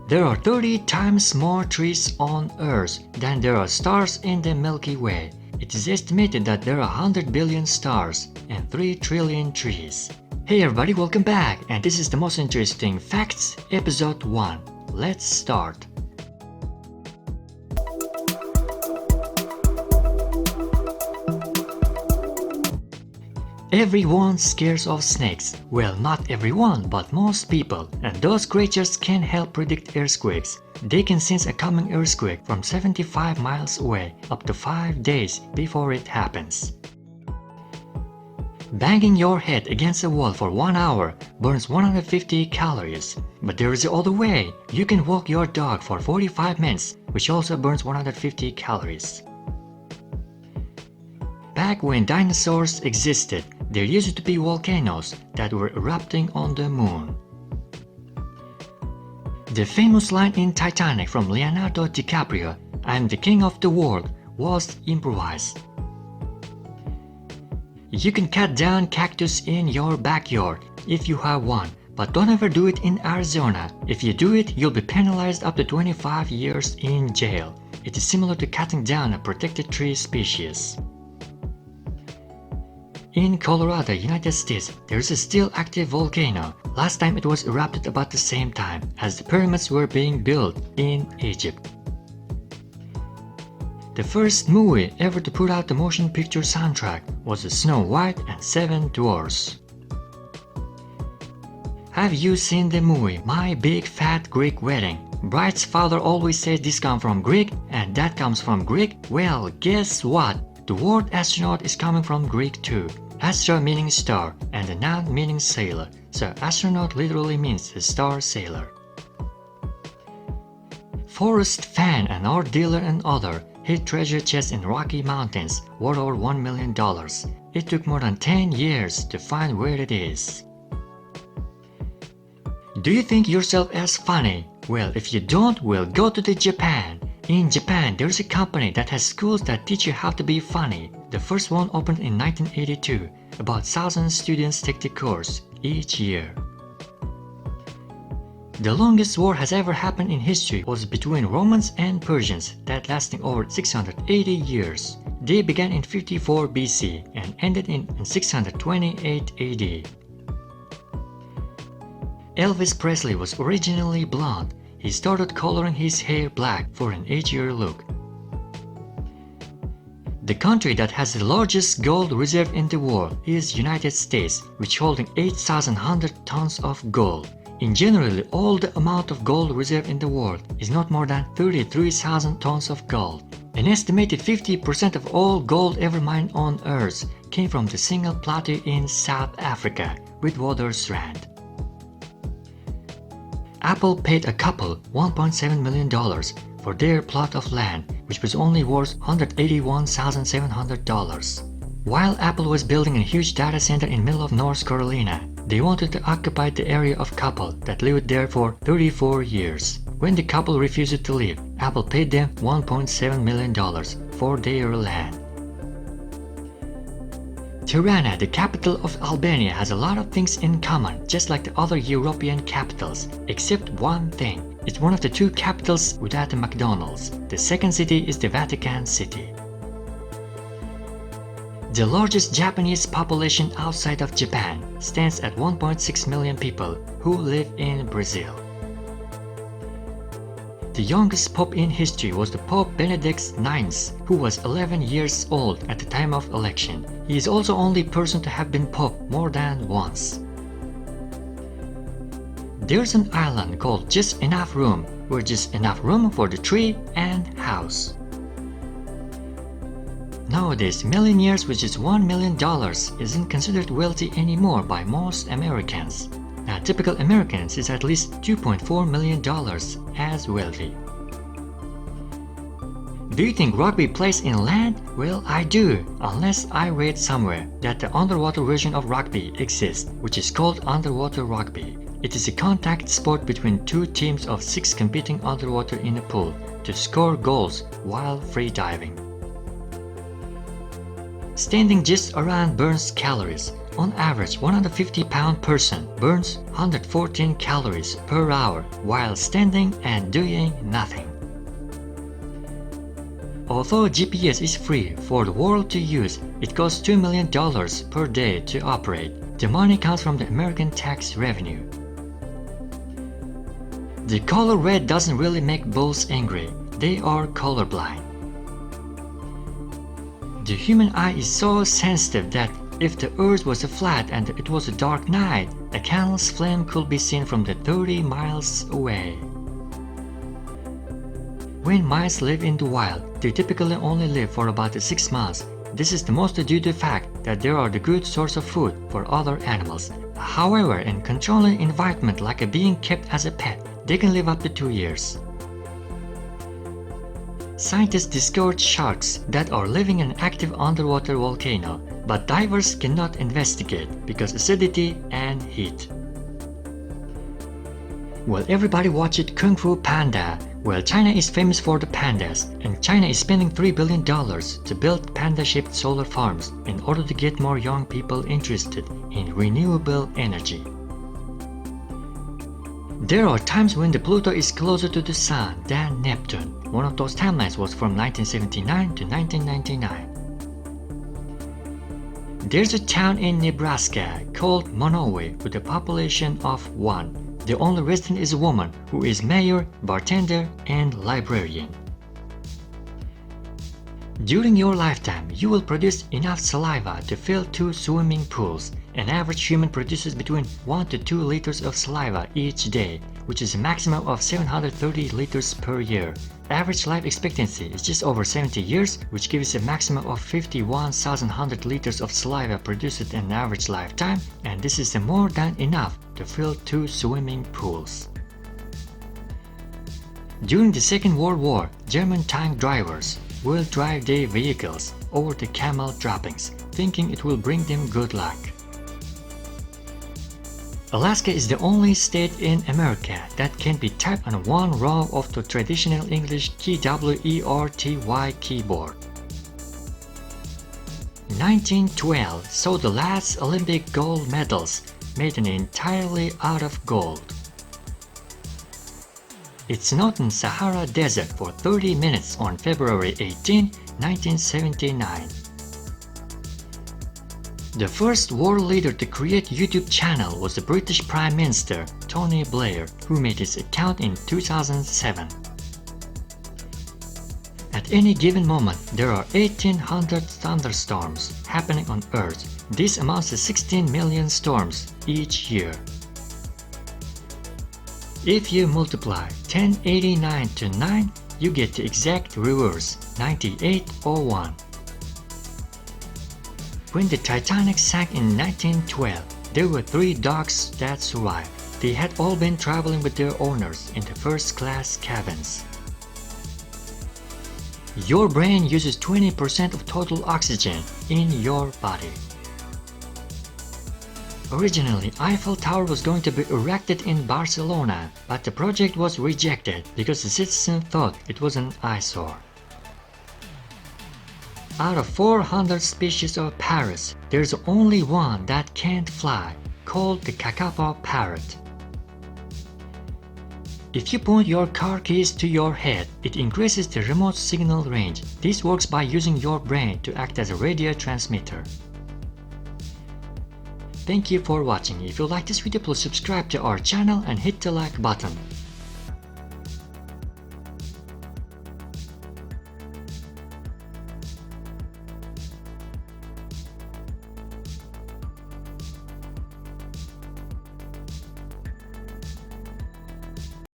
There are 30 times more trees on Earth than there are stars in the Milky Way. It is estimated that there are 100 billion stars and 3 trillion trees. Hey everybody, welcome back, and this is the most interesting facts, episode 1. Let's start. Everyone scares of snakes. Well, not everyone, but most people. And those creatures can help predict earthquakes. They can sense a coming earthquake from 75 miles away, up to 5 days before it happens. Banging your head against a wall for 1 hour burns 150 calories. But there is the other way. You can walk your dog for 45 minutes, which also burns 150 calories. Back when dinosaurs existed, there used to be volcanoes that were erupting on the moon. The famous line in Titanic from Leonardo DiCaprio, "I'm the king of the world," was improvised. You can cut down cactus in your backyard if you have one, but don't ever do it in Arizona. If you do it, you'll be penalized up to 25 years in jail. It is similar to cutting down a protected tree species. In Colorado, United States, there is a still active volcano. Last time it was erupted about the same time as the pyramids were being built in Egypt. The first movie ever to put out the motion picture soundtrack was Snow White and Seven Dwarfs. Have you seen the movie My Big Fat Greek Wedding? Bride's father always says this comes from Greek and that comes from Greek. Well, guess what? The word astronaut is coming from Greek too. Astro meaning star and the noun meaning sailor, so astronaut literally means a star sailor. Forrest Fan, an art dealer and author, hid treasure chests in Rocky Mountains worth over $1 million. It took more than 10 years to find where it is. Do you think yourself as funny? Well, if you don't, we'll go to Japan. In Japan, there's a company that has schools that teach you how to be funny. The first one opened in 1982. About 1,000 students take the course each year. The longest war has ever happened in history was between Romans and Persians, that lasting over 680 years. They began in 54 BC and ended in 628 AD. Elvis Presley was originally blonde. He started coloring his hair black for an edgier look. The country that has the largest gold reserve in the world is United States, which holding 8,100 tons of gold. In general, all the amount of gold reserve in the world is not more than 33,000 tons of gold. An estimated 50% of all gold ever mined on Earth came from the single plateau in South Africa, Witwatersrand. Apple paid a couple $1.7 million for their plot of land, which was only worth $181,700. While Apple was building a huge data center in the middle of North Carolina, they wanted to occupy the area of couple that lived there for 34 years. When the couple refused to leave, Apple paid them $1.7 million for their land. Tirana, the capital of Albania, has a lot of things in common, just like the other European capitals, except one thing. It's one of the 2 capitals without a McDonald's. The second city is the Vatican City. The largest Japanese population outside of Japan stands at 1.6 million people who live in Brazil. The youngest pope in history was the Pope Benedict IX, who was 11 years old at the time of election. He is also the only person to have been pope more than once. There's an island called Just Enough Room, where just enough room for the tree and house. Nowadays, millionaires with just $1 million isn't considered wealthy anymore by most Americans. Now, typical Americans is at least $2.4 million as wealthy. Do you think rugby plays in land? Well, I do, unless I read somewhere that the underwater version of rugby exists, which is called underwater rugby. It is a contact sport between 2 teams of 6 competing underwater in a pool to score goals while free diving. Standing just around burns calories. On average, 150-pound person burns 114 calories per hour while standing and doing nothing. Although GPS is free for the world to use, it costs $2 million per day to operate. The money comes from the American tax revenue. The color red doesn't really make bulls angry. They are colorblind. The human eye is so sensitive that if the earth was flat and it was a dark night, a candle's flame could be seen from 30 miles away. When mice live in the wild, they typically only live for about 6 months. This is mostly due to the fact that they are the good source of food for other animals. However, in controlled environment like being kept as a pet, they can live up to 2 years. Scientists discovered sharks that are living in an active underwater volcano, but divers cannot investigate because acidity and heat. Well, everybody watched Kung Fu Panda. Well, China is famous for the pandas, and China is spending $3 billion to build panda-shaped solar farms in order to get more young people interested in renewable energy. There are times when the Pluto is closer to the Sun than Neptune. One of those timelines was from 1979 to 1999. There's a town in Nebraska called Monowi with a population of 1. The only resident is a woman who is mayor, bartender, and librarian. During your lifetime, you will produce enough saliva to fill 2 swimming pools. An average human produces between 1 to 2 liters of saliva each day, which is a maximum of 730 liters per year. Average life expectancy is just over 70 years, which gives a maximum of 51,100 liters of saliva produced in an average lifetime, and this is more than enough to fill 2 swimming pools. During the Second World War, German tank drivers will drive their vehicles over the camel droppings, thinking it will bring them good luck. Alaska is the only state in America that can be typed on one row of the traditional English KWERTY keyboard. 1912 saw the last Olympic gold medals made entirely out of gold. It snowed in Sahara Desert for 30 minutes on February 18, 1979. The first world leader to create a YouTube channel was the British Prime Minister Tony Blair, who made his account in 2007. At any given moment, there are 1,800 thunderstorms happening on Earth. This amounts to 16 million storms each year. If you multiply 1089 to 9, you get the exact reverse, 9801. When the Titanic sank in 1912, there were 3 dogs that survived. They had all been traveling with their owners in the first-class cabins. Your brain uses 20% of total oxygen in your body. Originally, Eiffel Tower was going to be erected in Barcelona, but the project was rejected because the citizens thought it was an eyesore. Out of 400 species of parrots, there's only one that can't fly, called the kakapo parrot. If you point your car keys to your head, it increases the remote signal range. This works by using your brain to act as a radio transmitter. Thank you for watching. If you like this video, please subscribe to our channel and hit the like button.